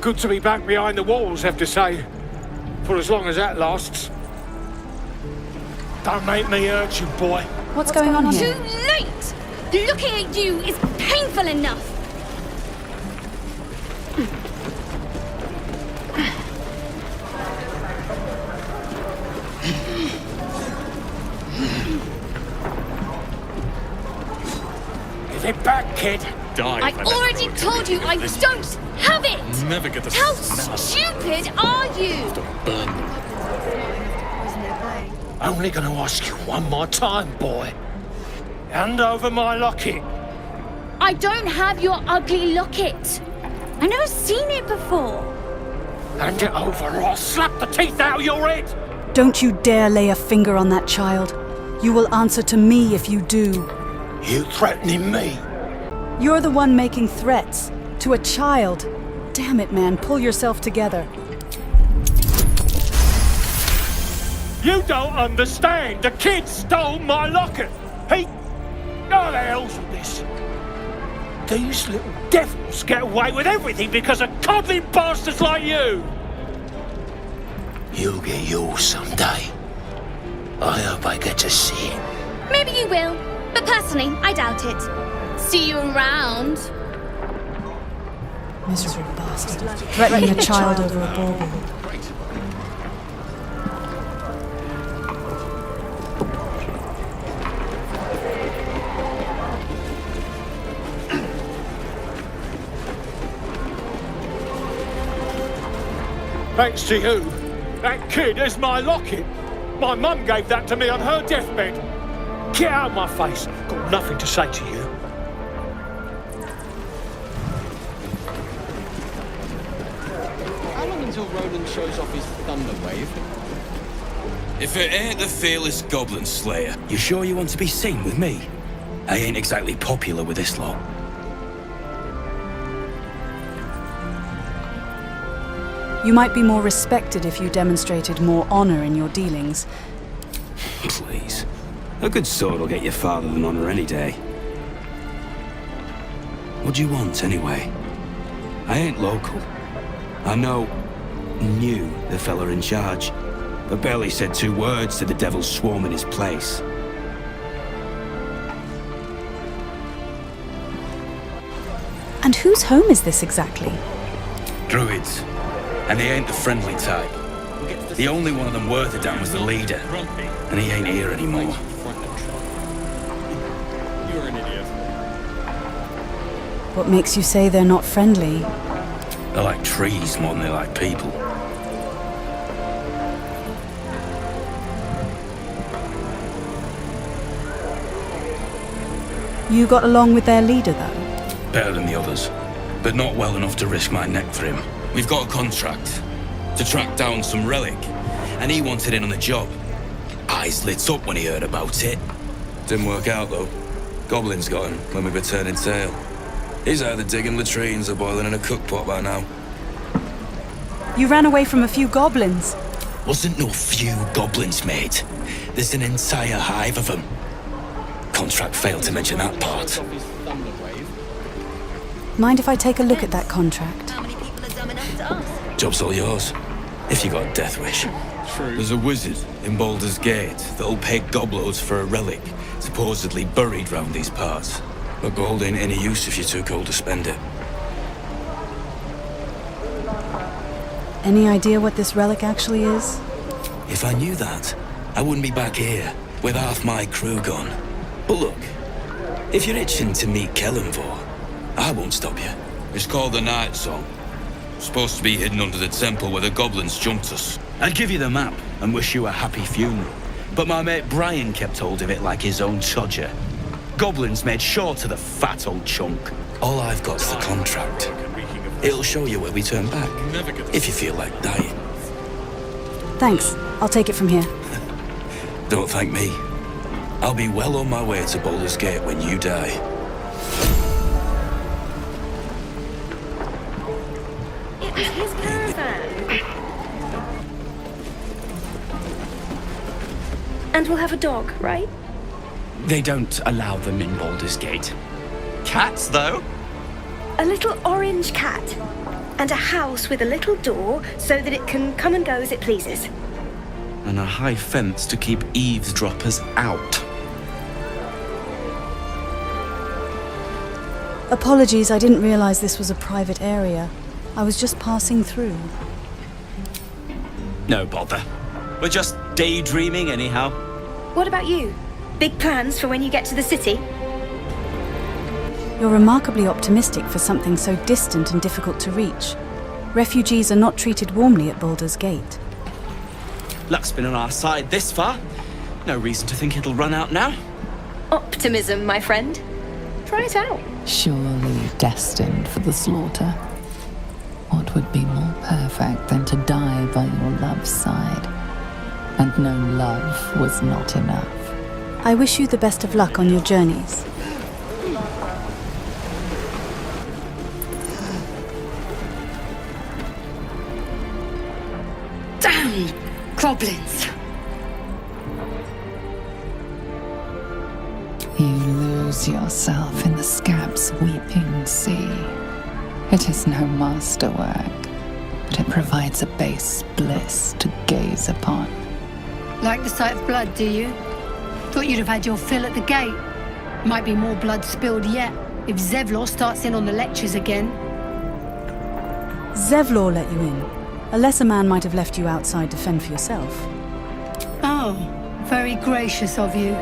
Good to be back behind the walls, have to say. For as long as that lasts. Don't make me hurt you, boy. What's going on here? Too late! Looking at you is painful enough. Give it back, kid. I already told you I don't have it! Never get the How smell. stupid are you? Only gonna ask you one more time, boy. Hand over my locket. I don't have your ugly locket. I never seen it before. Hand it over or I'll slap the teeth out of your head. Don't you dare lay a finger on that child. You will answer to me if you do. You threatening me? You're the one making threats. To a child. Damn it, man, pull yourself together. You don't understand. The kid stole my locket. He... Oh, the hell's with this? These little devils get away with everything because of coddling bastards like you. You'll get yours someday. I hope I get to see it. Maybe you will, but personally, I doubt it. See you around. Miserable bastard. Threatening a child over a bauble. Thanks to you, that kid is my locket. My mum gave that to me on her deathbed. Get out of my face. Got nothing to say to you. How long until Roland shows off his thunder wave? If it ain't the fearless goblin slayer. You sure you want to be seen with me? I ain't exactly popular with this lot. You might be more respected if you demonstrated more honor in your dealings. Please. A good sword will get you farther than honor any day. What do you want, anyway? I ain't local. I knew the fella in charge, but barely said 2 words to the devil's swarm in his place. And whose home is this exactly? Druids. And they ain't the friendly type. The only one of them worth a damn was the leader. And he ain't here anymore. You're an idiot. What makes you say they're not friendly? They're like trees more than they like people. You got along with their leader, though? Better than the others, but not well enough to risk my neck for him. We've got a contract to track down some relic, and he wanted in on the job. Eyes lit up when he heard about it. Didn't work out, though. Goblins got him when we were turning tail. He's either digging latrines or boiling in a cookpot by now. You ran away from a few goblins. Wasn't no few goblins, mate. There's an entire hive of them. Contract failed to mention that part. Off his thunder wave. Mind if I take a look at that contract? How many people are dumb enough to ask? Job's all yours, if you got a death wish. True. There's a wizard in Baldur's Gate that'll pay gobloads for a relic, supposedly buried round these parts. But gold ain't any use if you're too cold to spend it. Any idea what this relic actually is? If I knew that, I wouldn't be back here, with half my crew gone. But look, if you're itching to meet Kellenvor, I won't stop you. It's called the Night Song. Supposed to be hidden under the temple where the goblins jumped us. I'd give you the map and wish you a happy funeral. But my mate Brian kept hold of it like his own Todger. Goblins made sure to the fat old chunk. All I've got's the contract. It'll show you where we turn back, if you feel like dying. Thanks. I'll take it from here. Don't thank me. I'll be well on my way to Baldur's Gate when you die. It was his caravan. And we'll have a dog, right? They don't allow them in Baldur's Gate. Cats, though? A little orange cat. and a house with a little door so that it can come and go as it pleases. And a high fence to keep eavesdroppers out. Apologies, I didn't realize this was a private area. I was just passing through. No bother. We're just daydreaming anyhow. What about you? Big plans for when you get to the city? You're remarkably optimistic for something so distant and difficult to reach. Refugees are not treated warmly at Baldur's Gate. Luck's been on our side this far. No reason to think it'll run out now. Optimism, my friend. Try it out. Surely destined for the slaughter. What would be more perfect than to die by your love's side? And no love was not enough. I wish you the best of luck on your journeys. Damn goblins! You lose yourself in the scab's weeping sea. It is no masterwork, but it provides a base bliss to gaze upon. Like the sight of blood, do you? Thought you'd have had your fill at the gate. Might be more blood spilled yet, if Zevlor starts in on the lectures again. Zevlor let you in. A lesser man might have left you outside to fend for yourself. Oh, very gracious of you.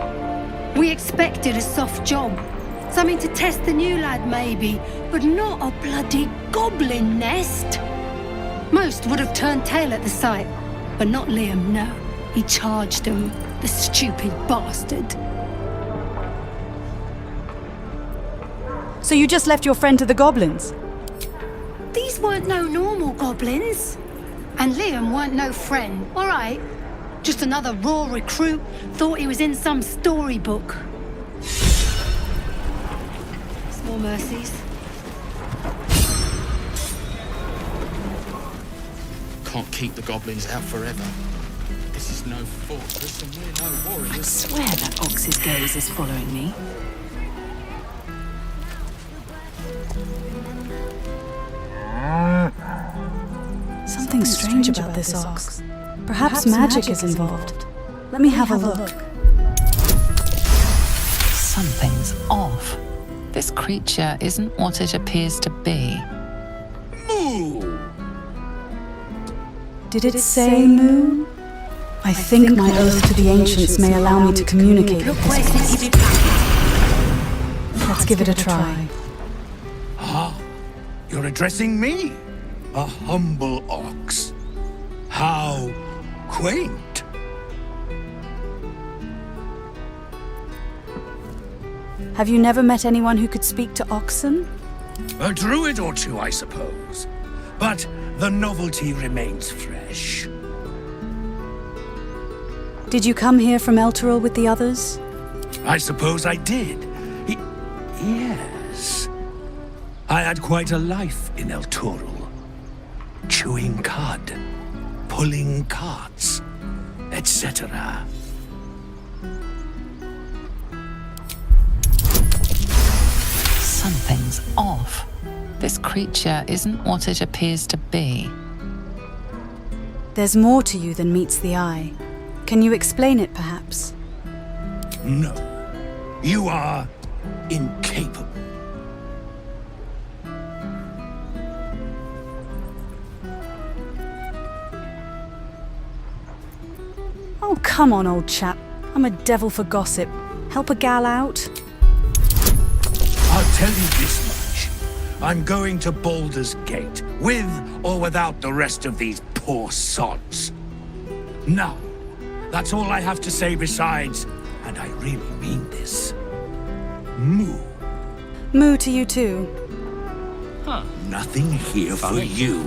We expected a soft job. Something to test the new lad, maybe, but not a bloody goblin nest. Most would have turned tail at the sight, but not Liam, no. He charged them, the stupid bastard. So you just left your friend to the goblins? These weren't no normal goblins. And Liam weren't no friend, all right? Just another raw recruit, thought he was in some storybook. Small mercies. Can't keep the goblins out forever. This is no fortress and we're no I warriors. swear that ox's gaze is following me. Something strange about this ox. Perhaps magic is involved. Let me have a look. Something's off. This creature isn't what it appears to be. Moo! Did it say moo? I think my oath to the ancients may allow me to communicate with this beast. Let's give it a try. Ah, you're addressing me? A humble ox. How quaint. Have you never met anyone who could speak to oxen? A druid or two, I suppose. But the novelty remains fresh. Did you come here from Elturel with the others? I suppose I did. Yes. I had quite a life in Elturel. Chewing cud, pulling carts, etc. Something's off. This creature isn't what it appears to be. There's more to you than meets the eye. Can you explain it, perhaps? No. You are incapable. Oh, come on, old chap. I'm a devil for gossip. Help a gal out? I'll tell you this much. I'm going to Baldur's Gate, with or without the rest of these poor sods. Now, that's all I have to say besides, and I really mean this, moo. Moo to you too. Nothing here for you.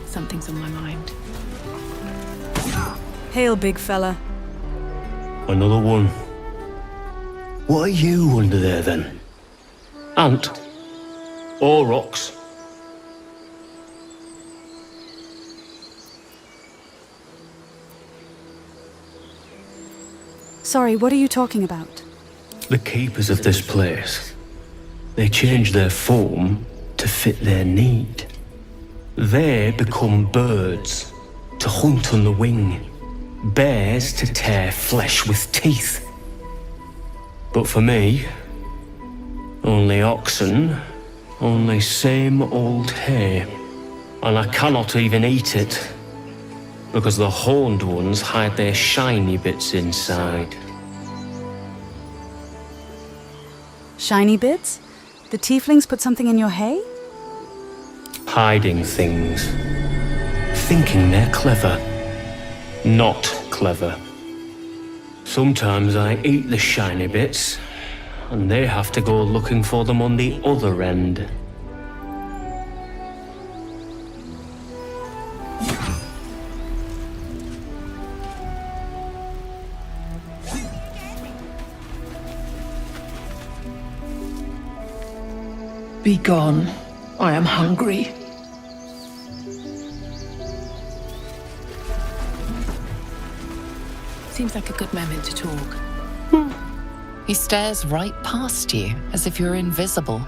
Something's on my mind. Hail, big fella. Another one. What are you under there, then? Ant? Or rocks? Sorry, what are you talking about? The keepers of this place. They change their form to fit their need. They become birds to hunt on the wing, bears to tear flesh with teeth. But for me, only oxen, only same old hay, and I cannot even eat it, because the horned ones hide their shiny bits inside. Shiny bits? The tieflings put something in your hay? Hiding things. Thinking they're clever. Not clever. Sometimes I eat the shiny bits, and they have to go looking for them on the other end. Be gone. I am hungry. Seems like a good moment to talk. He stares right past you, as if you're invisible.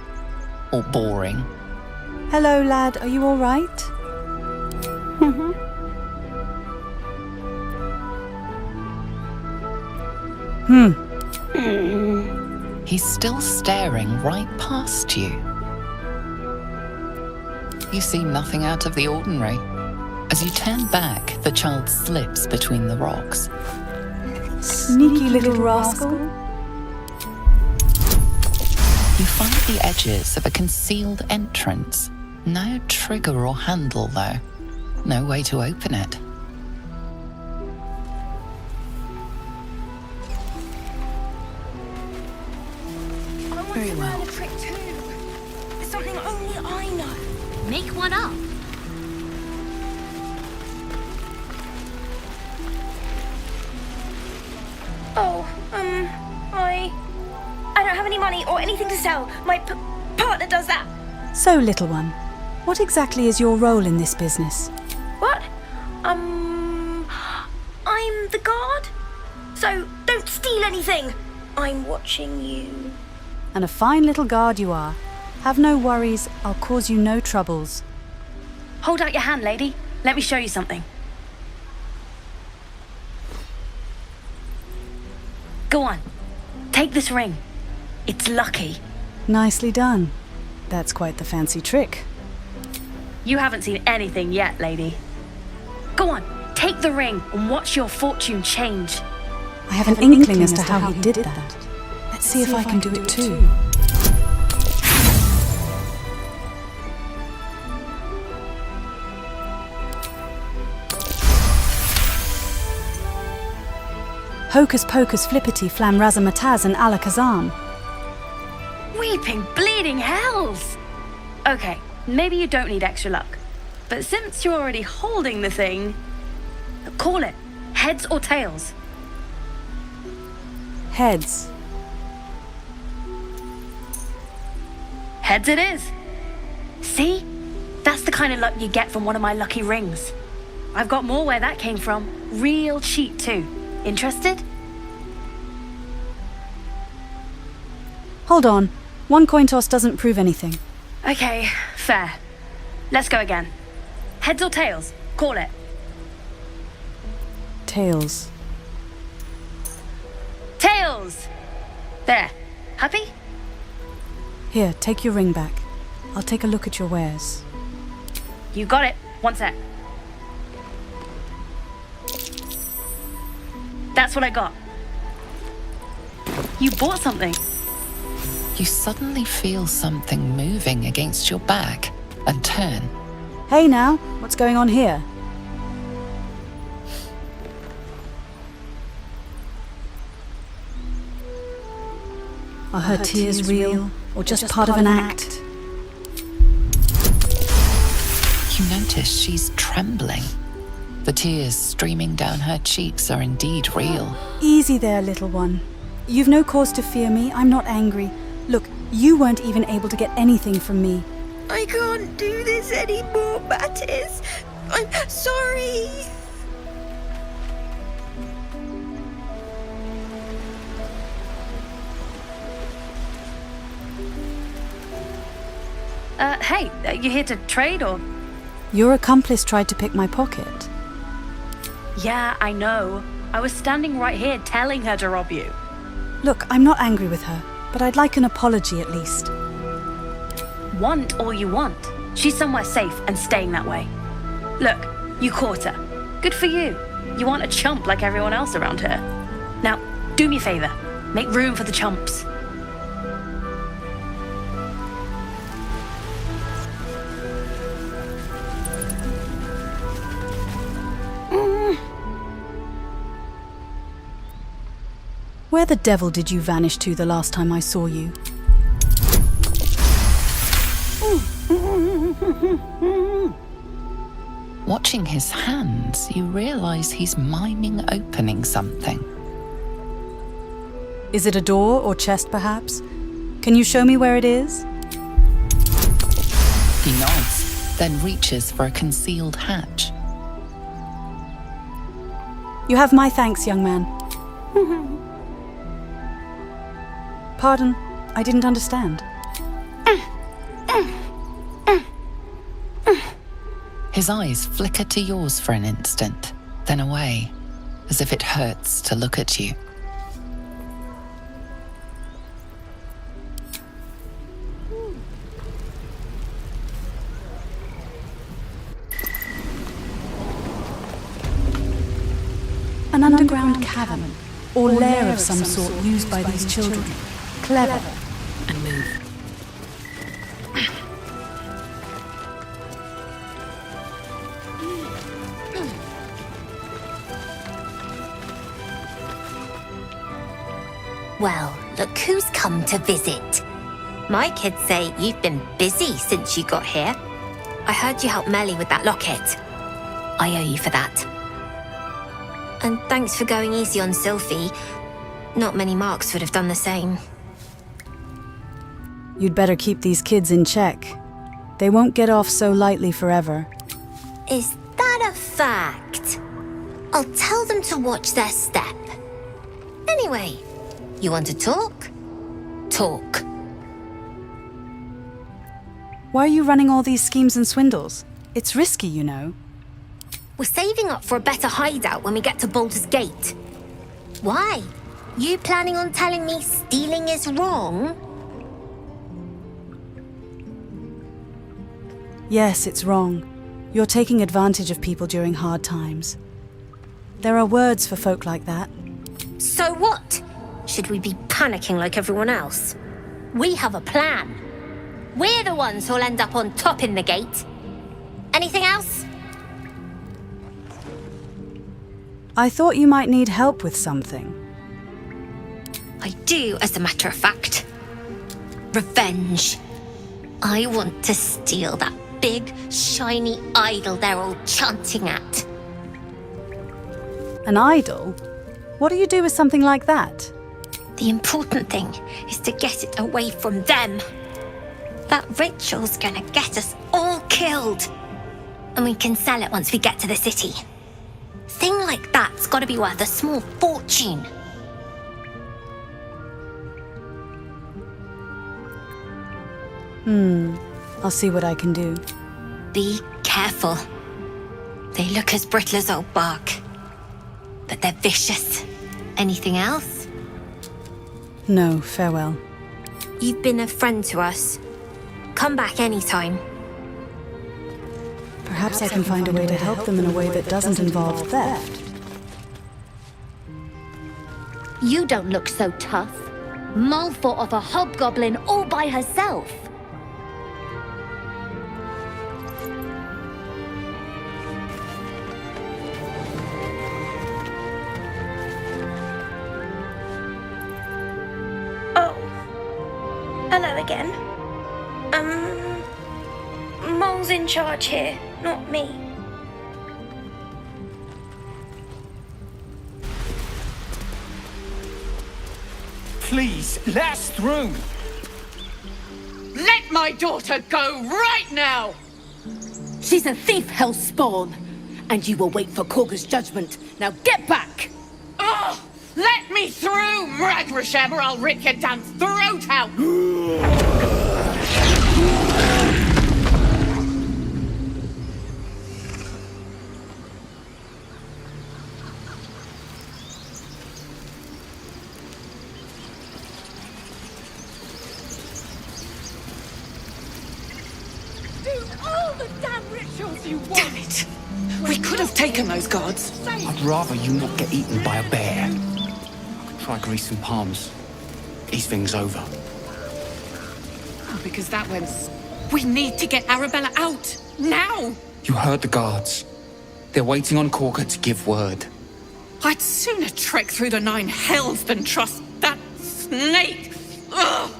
Or boring. Hello, lad. Are you all right? He's still staring right past you. You see nothing out of the ordinary. As you turn back, the child slips between the rocks. Sneaky little rascal. You find the edges of a concealed entrance. No trigger or handle, though. No way to open it. Very well. A trick too. It's something only I know. Make one up. Oh, I don't have any money or anything to sell. My partner does that. So, little one, what exactly is your role in this business? What? I'm the guard. So don't steal anything. I'm watching you. And a fine little guard you are. Have no worries, I'll cause you no troubles. Hold out your hand, lady. Let me show you something. Go on. Take this ring. It's lucky. Nicely done. That's quite the fancy trick. You haven't seen anything yet, lady. Go on. Take the ring and watch your fortune change. I have an inkling as to how he did that. Let's see if I can do it too. Hocus pocus flippity flam razamataz and alakazam. Weeping, bleeding hells! Okay, maybe you don't need extra luck. But since you're already holding the thing, call it. Heads or tails? Heads. Heads it is. See? That's the kind of luck you get from one of my lucky rings. I've got more where that came from. Real cheap too. Interested? Hold on. One coin toss doesn't prove anything. Okay, fair. Let's go again. Heads or tails? Call it. Tails. Tails! There. Happy? Here, take your ring back. I'll take a look at your wares. You got it. One sec. That's what I got. You bought something. You suddenly feel something moving against your back and turn. Hey now, what's going on here? Are her tears real, or just part of an act? You notice she's trembling. The tears streaming down her cheeks are indeed real. Easy there, little one. You've no cause to fear me. I'm not angry. Look, you weren't even able to get anything from me. I can't do this anymore, Mattis. I'm sorry. Hey, you here to trade or? Your accomplice tried to pick my pocket. Yeah, I know. I was standing right here telling her to rob you. Look, I'm not angry with her, but I'd like an apology at least. Want all you want. She's somewhere safe and staying that way. Look, you caught her. Good for you. You aren't a chump like everyone else around here. Now, do me a favor. Make room for the chumps. Where the devil did you vanish to the last time I saw you? Watching his hands, you realize he's miming opening something. Is it a door or chest, perhaps? Can you show me where it is? He nods, then reaches for a concealed hatch. You have my thanks, young man. Pardon, I didn't understand. His eyes flicker to yours for an instant, then away, as if it hurts to look at you. An underground cavern, or lair of some sort used by these children. Clever. And move. Well, look who's come to visit. My kids say you've been busy since you got here. I heard you helped Melly with that locket. I owe you for that. And thanks for going easy on Sylphie. Not many marks would have done the same. You'd better keep these kids in check. They won't get off so lightly forever. Is that a fact? I'll tell them to watch their step. Anyway, you want to talk? Talk. Why are you running all these schemes and swindles? It's risky, you know. We're saving up for a better hideout when we get to Baldur's Gate. Why? You planning on telling me stealing is wrong? Yes, it's wrong. You're taking advantage of people during hard times. There are words for folk like that. So what? Should we be panicking like everyone else? We have a plan. We're the ones who'll end up on top in the gate. Anything else? I thought you might need help with something. I do, as a matter of fact. Revenge. I want to steal that big, shiny idol they're all chanting at. An idol? What do you do with something like that? The important thing is to get it away from them. That ritual's gonna get us all killed. And we can sell it once we get to the city. Thing like that's gotta be worth a small fortune. I'll see what I can do. Be careful. They look as brittle as old bark. But they're vicious. Anything else? No, farewell. You've been a friend to us. Come back anytime. Perhaps I can find a way to help them in a way that doesn't involve theft. You don't look so tough. Mull fought off a hobgoblin all by herself. Hello again. Mull's in charge here, not me. Please, let us through. Let my daughter go right now! She's a thief, hellspawn. And you will wait for Korga's judgment. Now get back! Oh, let me through, Mragrasham, or I'll rip your damn throat out! the damn rituals you want. Damn it! We could have taken those guards. I'd rather you not get eaten by a bear. I could try greasing palms. Ease things over. Oh, because that went... We need to get Arabella out. Now! You heard the guards. They're waiting on Corker to give word. I'd sooner trek through the 9 hells than trust that snake. Ugh!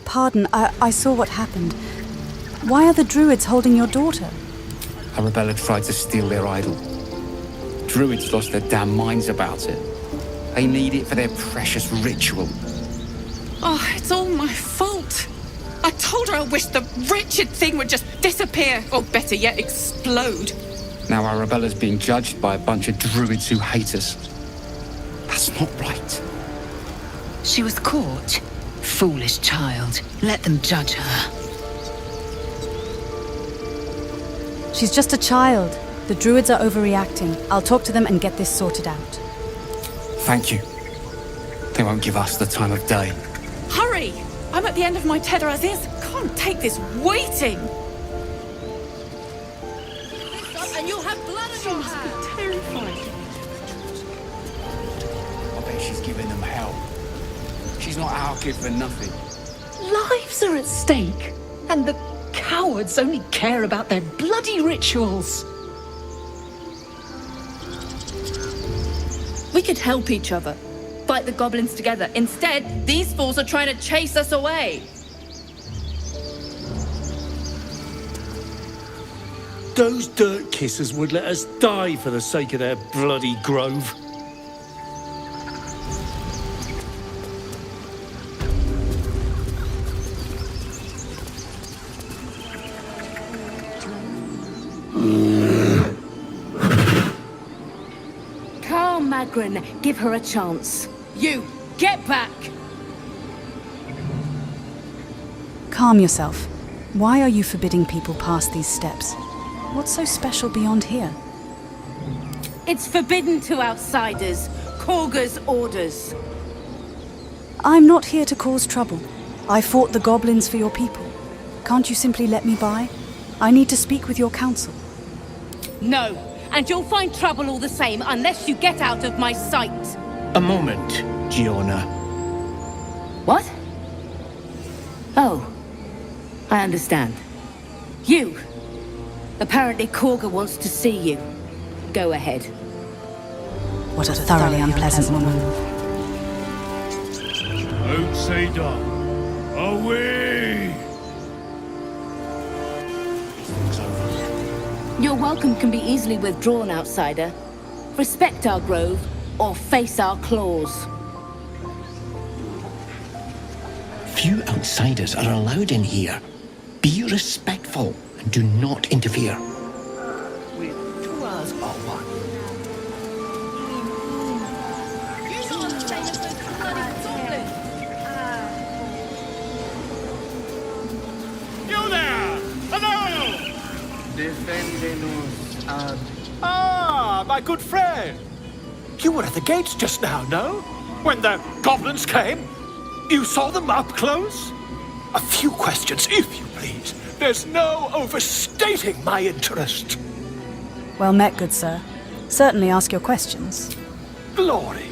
Pardon, I saw what happened. Why are the druids holding your daughter? Arabella tried to steal their idol. Druids lost their damn minds about it. They need it for their precious ritual. Oh, it's all my fault. I told her I wished the wretched thing would just disappear, or better yet, explode. Now Arabella's being judged by a bunch of druids who hate us. That's not right. She was caught. Foolish child. Let them judge her. She's just a child. The druids are overreacting. I'll talk to them and get this sorted out. Thank you. They won't give us the time of day. Hurry! I'm at the end of my tether as is. Can't take this waiting. And you'll have blood on your hands. Terrified. I bet she's giving them hell. She's not our kid for nothing. Lives are at stake, and the cowards only care about their bloody rituals. We could help each other. Fight the goblins together. Instead, these fools are trying to chase us away. Those dirt kissers would let us die for the sake of their bloody grove. Calm, Magrin. Give her a chance. You, get back! Calm yourself. Why are you forbidding people past these steps? What's so special beyond here? It's forbidden to outsiders. Korger's orders. I'm not here to cause trouble. I fought the goblins for your people. Can't you simply let me by? I need to speak with your council. No, and you'll find trouble all the same unless you get out of my sight. A moment, Giona. What? Oh, I understand. You! Apparently Korger wants to see you. Go ahead. What a thoroughly unpleasant woman. Don't say done. Away! Your welcome can be easily withdrawn, outsider. Respect our grove, or face our claws. Few outsiders are allowed in here. Be respectful and do not interfere. With 2 hours or one. You there! Hello! Ah, my good friend. You were at the gates just now, no? When the goblins came? You saw them up close? A few questions, if you please. There's no overstating my interest. Well met, good sir. Certainly ask your questions. Glory.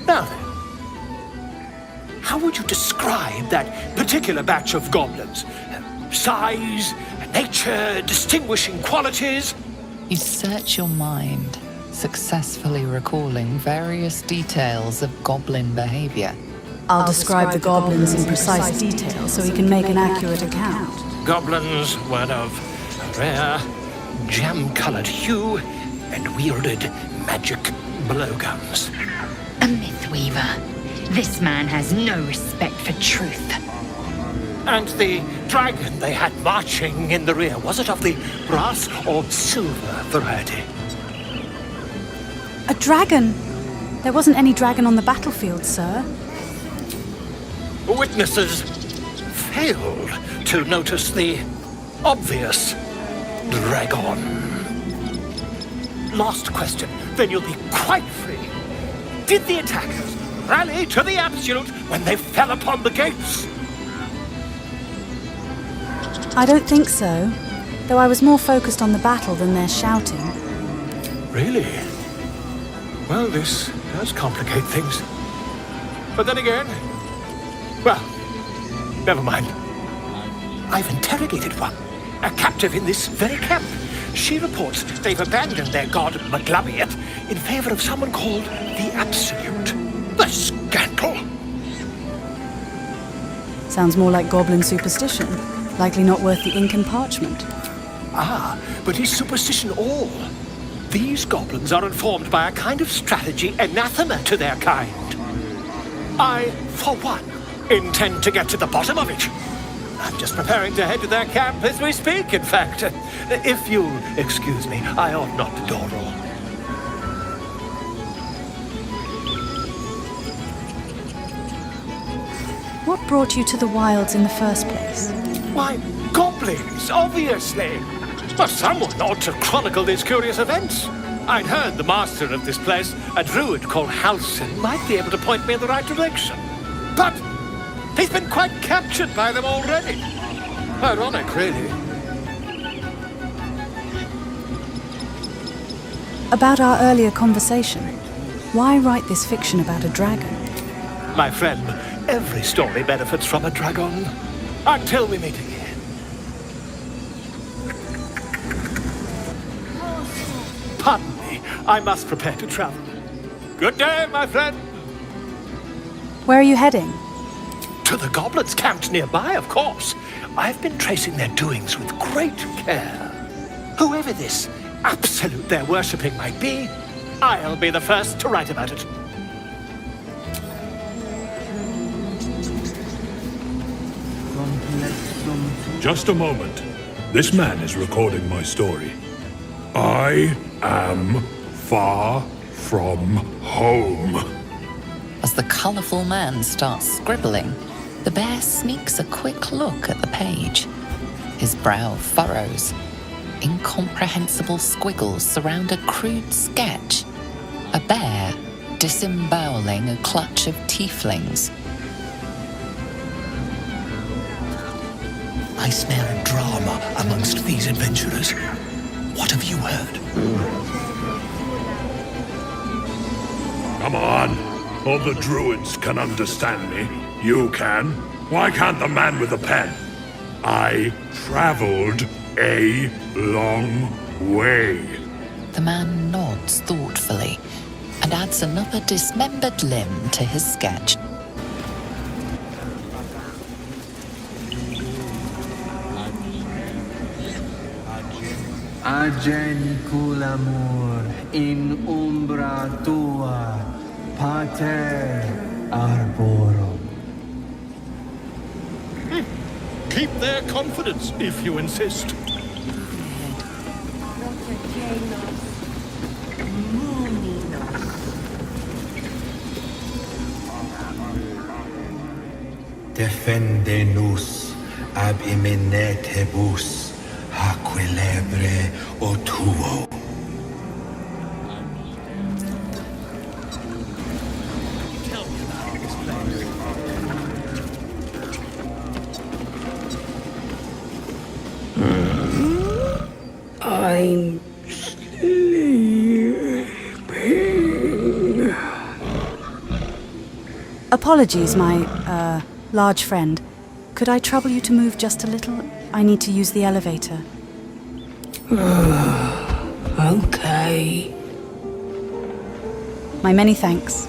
Now then, how would you describe that particular batch of goblins? Size, nature, distinguishing qualities? You search your mind, successfully recalling various details of goblin behavior. I'll describe the goblins in precise detail so we can make an accurate account. Goblins were of rare, jam-colored hue and wielded magic blowguns. A mythweaver. This man has no respect for truth. And the dragon they had marching in the rear, was it of the brass or silver variety? A dragon? There wasn't any dragon on the battlefield, sir. Witnesses failed to notice the obvious dragon. Last question, then you'll be quite free. Did the attackers rally to the absolute when they fell upon the gates? I don't think so, though I was more focused on the battle than their shouting. Really? Well, this does complicate things. But then again, well, never mind. I've interrogated one, a captive in this very camp. She reports they've abandoned their god Maglabiet in favor of someone called the Absolute. The scandal! Sounds more like goblin superstition. Likely not worth the ink and parchment. Ah, but is superstition all? These goblins are informed by a kind of strategy anathema to their kind. I, for one, intend to get to the bottom of it. I'm just preparing to head to their camp as we speak, in fact. If you'll excuse me, I ought not to dawdle. What brought you to the wilds in the first place? Why, goblins, obviously. Well, someone ought to chronicle these curious events. I'd heard the master of this place, a druid called Halsin, might be able to point me in the right direction. But he's been quite captured by them already. Ironic, really. About our earlier conversation, why write this fiction about a dragon? My friend, every story benefits from a dragon. Until we meet again. Pardon me, I must prepare to travel. Good day, my friend. Where are you heading? To the goblins camped nearby, of course. I've been tracing their doings with great care. Whoever this absolute they're worshipping might be, I'll be the first to write about it. Just a moment. This man is recording my story. I am far from home. As the colourful man starts scribbling, the bear sneaks a quick look at the page. His brow furrows. Incomprehensible squiggles surround a crude sketch. A bear disemboweling a clutch of tieflings. I smell drama amongst these adventurers. What have you heard? Come on. All the druids can understand me. You can. Why can't the man with the pen? I traveled a long way. The man nods thoughtfully and adds another dismembered limb to his sketch. Ageniculamur in umbra tua, pater arborum. Keep their confidence, if you insist. Defende-nos ab iminetibus aquelebre o tuo. I'm sleeping. Apologies, my, large friend. Could I trouble you to move just a little? I need to use the elevator. Okay. My many thanks.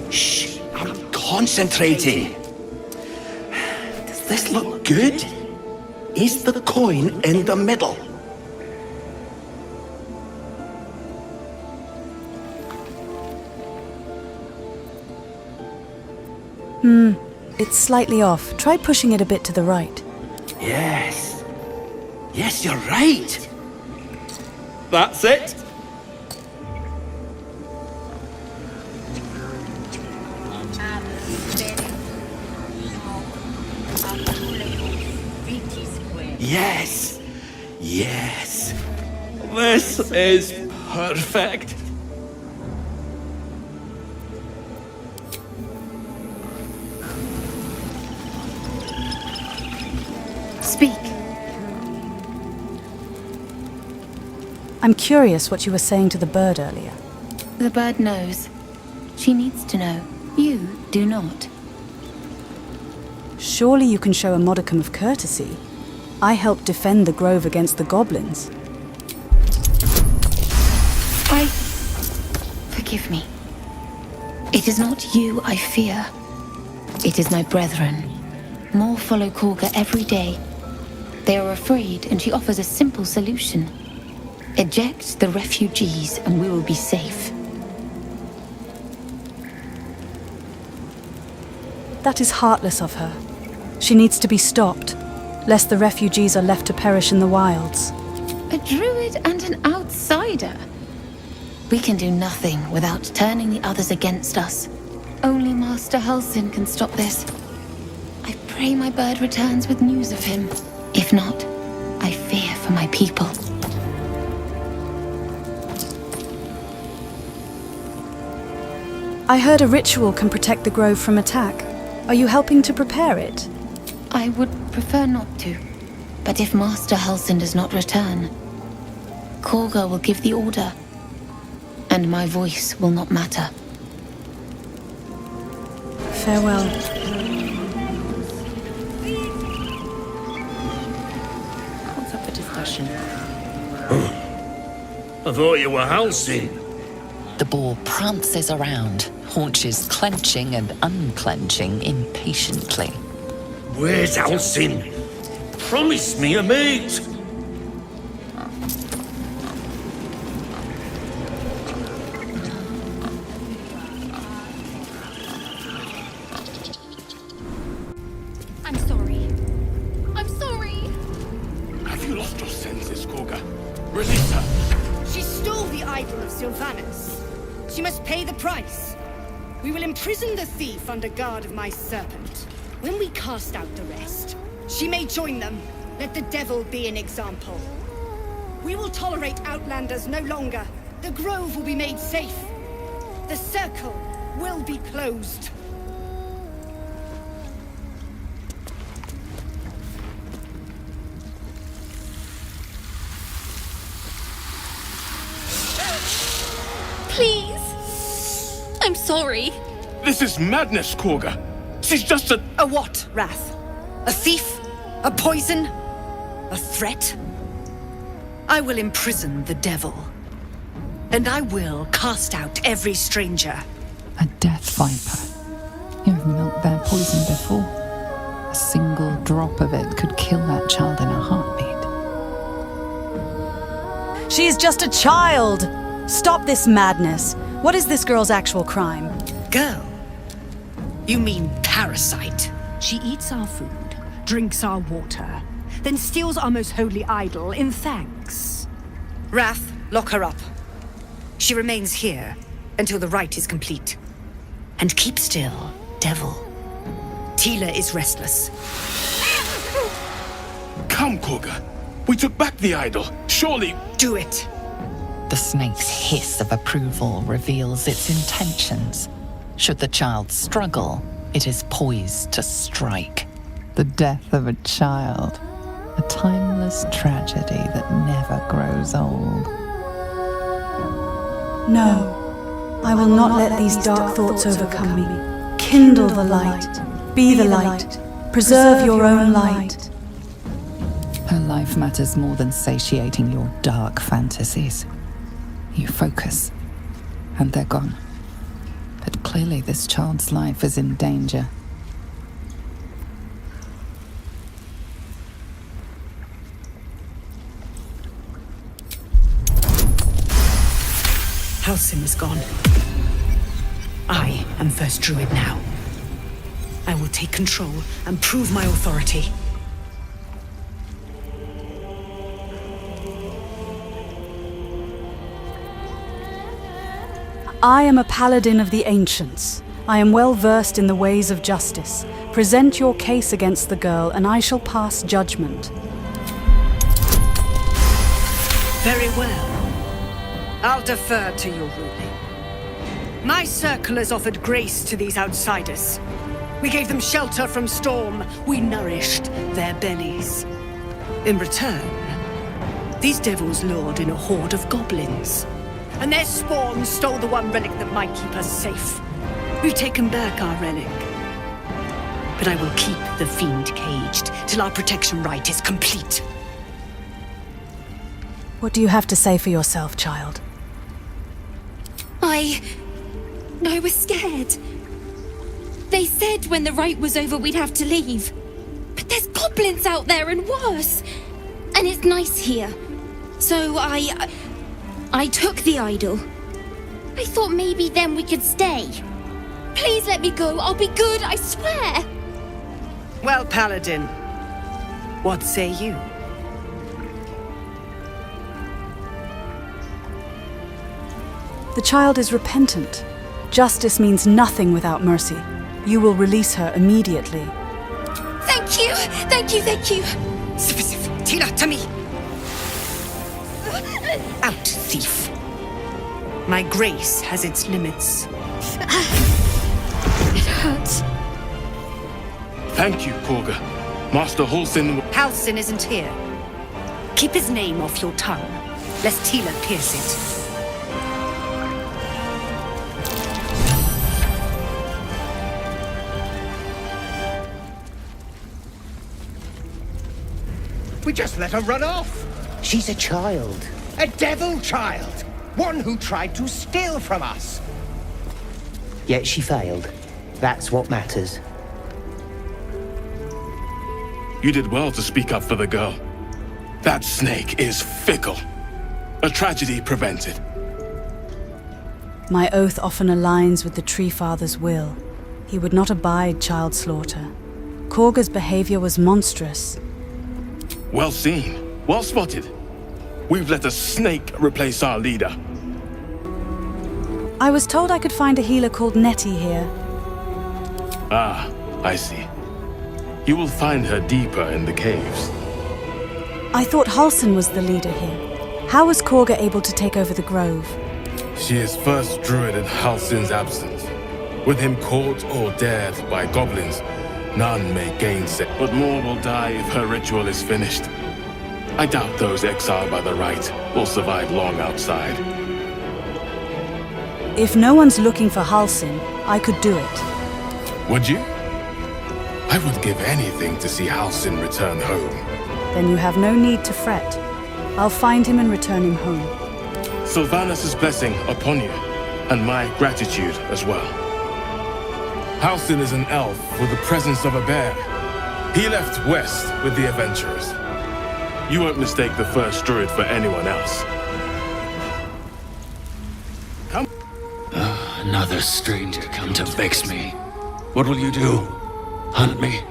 Shh, I'm concentrating. Does this look good? Is the coin in the middle? It's slightly off. Try pushing it a bit to the right. Yes. Yes, you're right. That's it. Yes. Yes. This is perfect. Speak. I'm curious what you were saying to the bird earlier. The bird knows. She needs to know. You do not. Surely you can show a modicum of courtesy. I helped defend the grove against the goblins. Forgive me. It is not you I fear. It is my brethren. More follow Korga every day. They are afraid, and she offers a simple solution. Eject the refugees, and we will be safe. That is heartless of her. She needs to be stopped, lest the refugees are left to perish in the wilds. A druid and an outsider. We can do nothing without turning the others against us. Only Master Halsin can stop this. I pray my bird returns with news of him. If not, I fear for my people. I heard a ritual can protect the grove from attack. Are you helping to prepare it? I would prefer not to. But if Master Halsin does not return, Korga will give the order. And my voice will not matter. Farewell. What's up for discussion? I thought you were Halsin. The boar prances around, haunches clenching and unclenching impatiently. Where's Halsin? Promise me a mate. I'm sorry. I'm sorry. Have you lost your senses, Korga? Release her. She stole the idol of Sylvanus. She must pay the price. We will imprison the thief under guard of my serpent. When we cast out the rest, she may join them. Let the devil be an example. We will tolerate outlanders no longer. The grove will be made safe. The circle will be closed. Please. I'm sorry. This is madness, Korga. She's just a... A what, Wrath? A thief? A poison? A threat? I will imprison the devil. And I will cast out every stranger. A death viper. You've milked their poison before. A single drop of it could kill that child in a heartbeat. She is just a child! Stop this madness. What is this girl's actual crime? Girl? You mean parasite? She eats our food, drinks our water, then steals our most holy idol in thanks. Wrath, lock her up. She remains here until the rite is complete. And keep still, devil. Tila is restless. Come, Korga. We took back the idol. Surely... Do it. The snake's hiss of approval reveals its intentions. Should the child struggle, it is poised to strike. The death of a child. A timeless tragedy that never grows old. No, I will not let these dark thoughts overcome me. Kindle the light. Be the light. Preserve your own light. Her life matters more than satiating your dark fantasies. You focus, and they're gone. But clearly this child's life is in danger. Halsin is gone. I am first druid now. I will take control and prove my authority. I am a paladin of the ancients. I am well versed in the ways of justice. Present your case against the girl, and I shall pass judgment. Very well. I'll defer to your ruling. My circle has offered grace to these outsiders. We gave them shelter from storm. We nourished their bellies. In return, these devils lured in a horde of goblins. And their spawn stole the one relic that might keep us safe. We've taken back our relic. But I will keep the fiend caged till our protection rite is complete. What do you have to say for yourself, child? I was scared. They said when the rite was over we'd have to leave. But there's goblins out there and worse. And it's nice here. So I took the idol. I thought maybe then we could stay. Please let me go. I'll be good, I swear. Well, Paladin, what say you? The child is repentant. Justice means nothing without mercy. You will release her immediately. Thank you! Thank you, thank you! Tila, to me! Out, thief. My grace has its limits. It hurts. Thank you, Korga. Master Halsin... Halsin isn't here. Keep his name off your tongue, lest Tila pierce it. We just let her run off. She's a child. A devil child. One who tried to steal from us. Yet she failed. That's what matters. You did well to speak up for the girl. That snake is fickle. A tragedy prevented. My oath often aligns with the Tree Father's will. He would not abide child slaughter. Korga's behavior was monstrous. Well seen. Well spotted. We've let a snake replace our leader. I was told I could find a healer called Nettie here. Ah, I see. You will find her deeper in the caves. I thought Halsin was the leader here. How was Korga able to take over the grove? She is first druid in Halsin's absence. With him caught or dared by goblins, none may gainsay. But more will die if her ritual is finished. I doubt those exiled by the rite will survive long outside. If no one's looking for Halsin, I could do it. Would you? I would give anything to see Halsin return home. Then you have no need to fret. I'll find him and return him home. Sylvanus' blessing upon you, and my gratitude as well. Halsin is an elf with the presence of a bear. He left west with the adventurers. You won't mistake the first druid for anyone else. Come. Another stranger come to vex me. What will you do? Hunt me?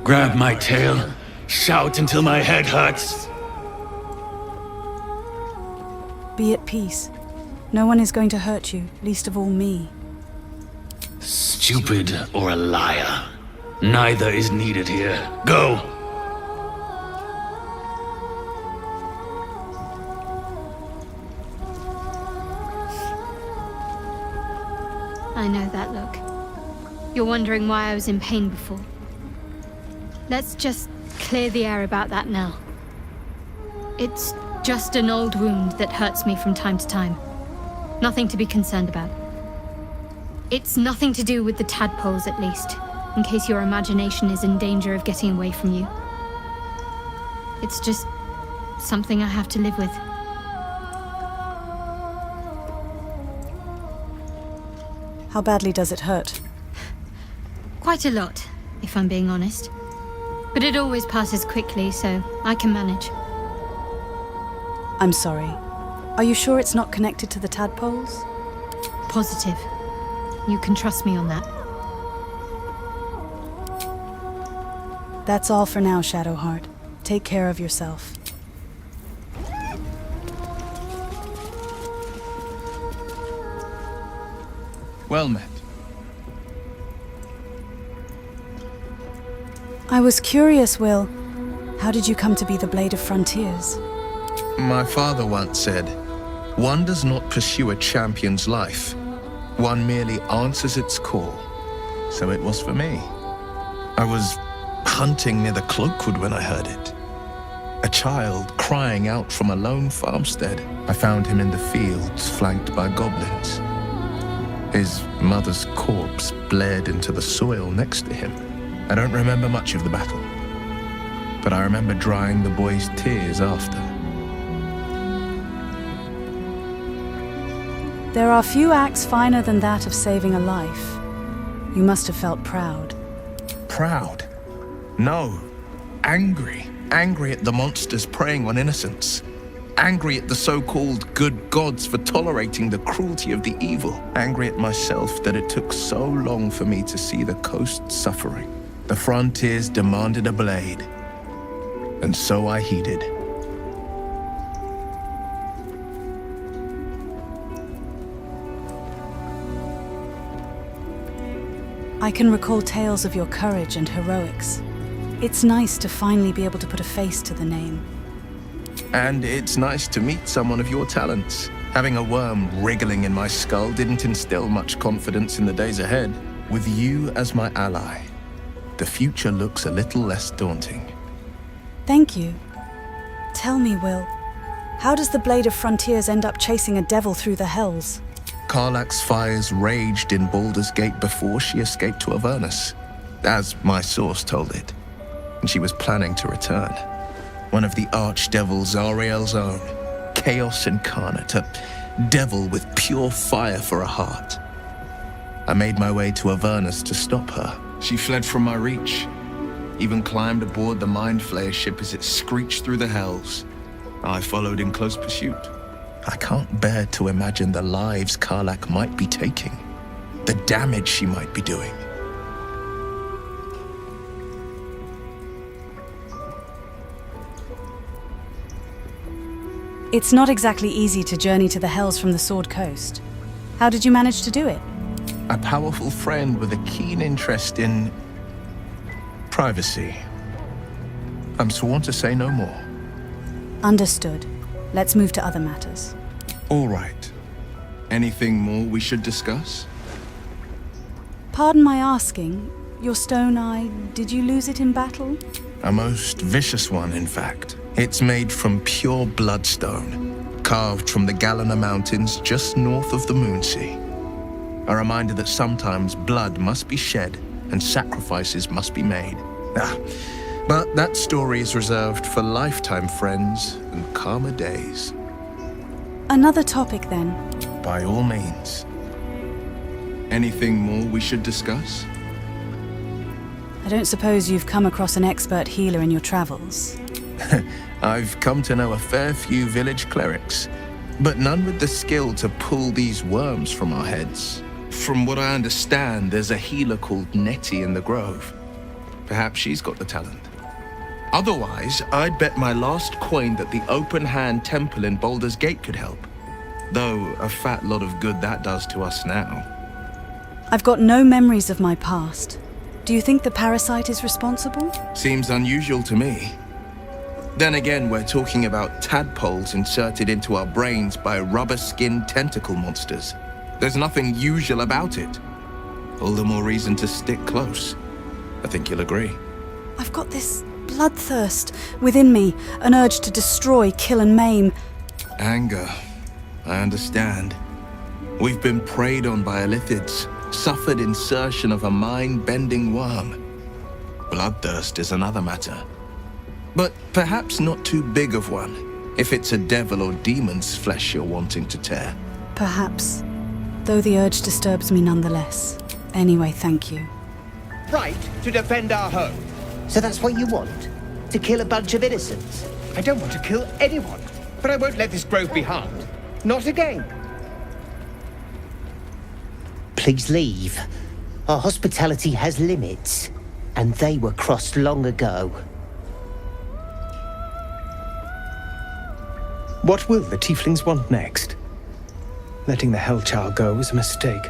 Grab my tail? Shout until my head hurts? Be at peace. No one is going to hurt you, least of all me. Stupid or a liar. Neither is needed here. Go! I know that look. You're wondering why I was in pain before. Let's just clear the air about that now. It's just an old wound that hurts me from time to time. Nothing to be concerned about. It's nothing to do with the tadpoles, at least, in case your imagination is in danger of getting away from you. It's just something I have to live with. How badly does it hurt? Quite a lot, if I'm being honest. But it always passes quickly, so I can manage. I'm sorry. Are you sure it's not connected to the tadpoles? Positive. You can trust me on that. That's all for now, Shadowheart. Take care of yourself. Well met. I was curious, Will. How did you come to be the Blade of Frontiers? My father once said, one does not pursue a champion's life. One merely answers its call. So it was for me. I was hunting near the Cloakwood when I heard it. A child crying out from a lone farmstead. I found him in the fields, flanked by goblins. His mother's corpse bled into the soil next to him. I don't remember much of the battle, but I remember drying the boy's tears after. There are few acts finer than that of saving a life. You must have felt proud. Proud? No. Angry. Angry at the monsters preying on innocents. Angry at the so-called good gods for tolerating the cruelty of the evil. Angry at myself that it took so long for me to see the coast suffering. The frontiers demanded a blade, and so I heeded. I can recall tales of your courage and heroics. It's nice to finally be able to put a face to the name. And it's nice to meet someone of your talents. Having a worm wriggling in my skull didn't instill much confidence in the days ahead. With you as my ally, the future looks a little less daunting. Thank you. Tell me, Will, how does the Blade of Frontiers end up chasing a devil through the hells? Karlach's fires raged in Baldur's Gate before she escaped to Avernus, as my source told it, and she was planning to return. One of the archdevils Ariel's own, chaos incarnate, a devil with pure fire for a heart. I made my way to Avernus to stop her. She fled from my reach, even climbed aboard the Mind Flayer ship as it screeched through the hells. I followed in close pursuit. I can't bear to imagine the lives Karlach might be taking, the damage she might be doing. It's not exactly easy to journey to the Hells from the Sword Coast. How did you manage to do it? A powerful friend with a keen interest in privacy. I'm sworn to say no more. Understood. Let's move to other matters. All right. Anything more we should discuss? Pardon my asking, your stone eye, did you lose it in battle? A most vicious one, in fact. It's made from pure bloodstone, carved from the Galena Mountains just north of the Moonsea. A reminder that sometimes blood must be shed and sacrifices must be made. But that story is reserved for lifetime friends and calmer days. Another topic, then. By all means. Anything more we should discuss? I don't suppose you've come across an expert healer in your travels. I've come to know a fair few village clerics, but none with the skill to pull these worms from our heads. From what I understand, there's a healer called Nettie in the Grove. Perhaps she's got the talent. Otherwise, I'd bet my last coin that the Open Hand Temple in Baldur's Gate could help. Though a fat lot of good that does to us now. I've got no memories of my past. Do you think the parasite is responsible? Seems unusual to me. Then again, we're talking about tadpoles inserted into our brains by rubber-skinned tentacle monsters. There's nothing usual about it. All the more reason to stick close. I think you'll agree. I've got this bloodthirst within me, an urge to destroy, kill and maim. Anger. I understand. We've been preyed on by Illithids, suffered insertion of a mind-bending worm. Bloodthirst is another matter. But perhaps not too big of one, if it's a devil or demon's flesh you're wanting to tear. Perhaps, though the urge disturbs me nonetheless. Anyway, thank you. Right, to defend our home. So that's what you want? To kill a bunch of innocents? I don't want to kill anyone, but I won't let this grove be harmed. Not again. Please leave. Our hospitality has limits, and they were crossed long ago. What will the tieflings want next? Letting the Hellchild go was a mistake.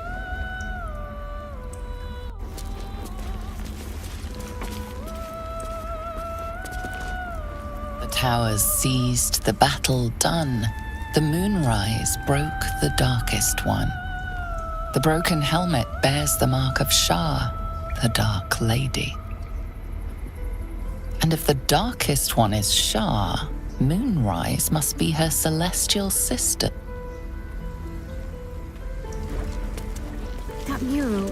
The powers seized, the battle done, the moonrise broke the darkest one. The broken helmet bears the mark of Shah, the Dark Lady. And if the darkest one is Shah, Moonrise must be her celestial sister. That mural,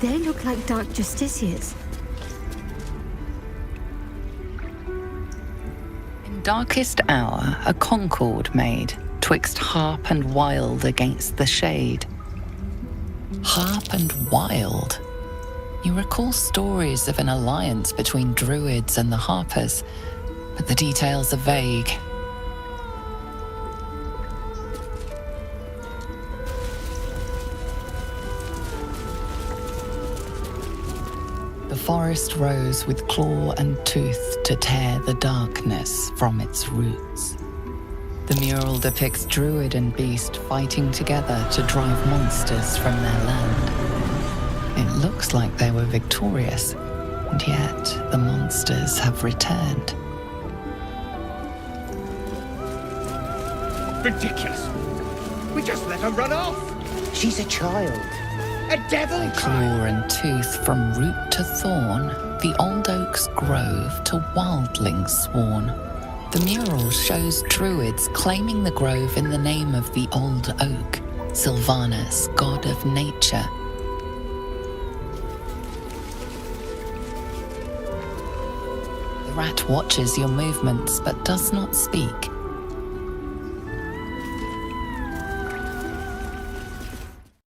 they look like Dark Justiciars. In darkest hour, a concord made, twixt harp and wild against the shade. Harp and wild. You recall stories of an alliance between druids and the harpers, but the details are vague. The forest rose with claw and tooth to tear the darkness from its roots. The mural depicts druid and beast fighting together to drive monsters from their land. It looks like they were victorious, and yet the monsters have returned. Ridiculous! We just let her run off! She's a child. A devil By claw and tooth from root to thorn, the old oak's grove to wildlings sworn. The mural shows druids claiming the grove in the name of the old oak, Sylvanus, god of nature. The rat watches your movements but does not speak.